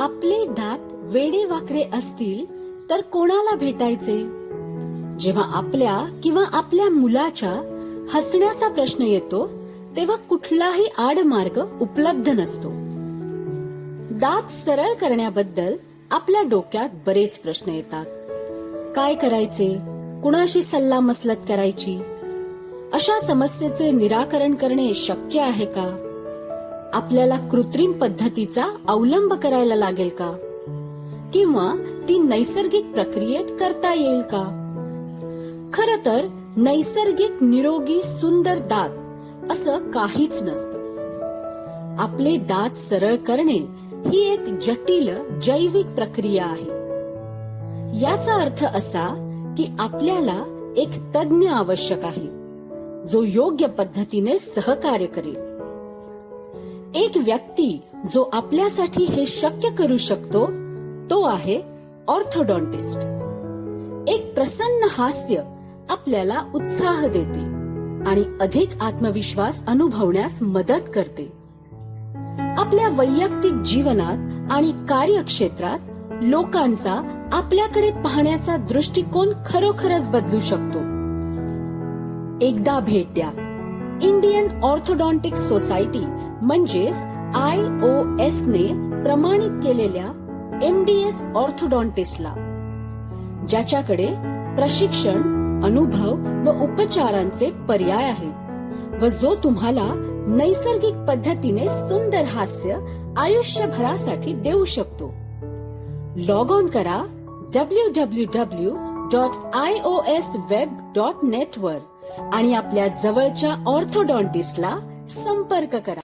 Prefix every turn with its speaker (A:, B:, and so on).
A: आपले दात वेडेवाकडे असतील तर कोणाला भेटायचे? जेव्हा आपल्या किंवा आपल्या मुलाच्या हसण्याचा प्रश्न येतो तेव्हा कुठलाही आडमार्ग उपलब्ध नसतो. दात सरळ करण्याबद्दल आपल्या डोक्यात बरेच प्रश्न येतात. काय करायचे? कुणाशी सल्लामसलत करायची? अशा समस्येचे निराकरण करणे शक्य आहे का? आपल्याला कृत्रिम पद्धतीचा अवलंब करायला लागेल का? किंवा ती नैसर्गिक प्रक्रियेत करता येईल का? खरं तर नैसर्गिक निरोगी सुंदर दात असं काहीच नसतं. आपले दात सरळ करणे ही एक जटिल जैविक प्रक्रिया आहे. याचा अर्थ असा की आपल्याला एक तज्ञ आवश्यक आहे जो योग्य पद्धतीने सहकार्य करेल. एक व्यक्ती जो आपल्यासाठी हे शक्य करू शकतो तो आहे ऑर्थोडॉन्टिस्ट. एक प्रसन्न हास्य आपल्याला उत्साह देते आणि अधिक आत्मविश्वास अनुभवण्यास मदत करते. आपल्या वैयक्तिक जीवनात आणि कार्यक्षेत्रात लोकांचा आपल्याकडे पाहण्याचा दृष्टिकोन खरोखरच बदलू शकतो. एकदा भेट द्या इंडियन ऑर्थोडॉन्टिक सोसायटी म्हणजेच IOS ने प्रमाणित केलेल्या MDS ऑर्थोडॉन्टिस्टला, ज्याच्याकडे प्रशिक्षण, अनुभव व उपचारांचे पर्याय आहेत व जो तुम्हाला नैसर्गिक पद्धतीने सुंदर हास्य आयुष्यभरासाठी देऊ शकतो. लॉग ऑन करा www.iosweb.net वर आणि आपल्या जवळच्या ऑर्थोडॉन्टिस्टला संपर्क करा.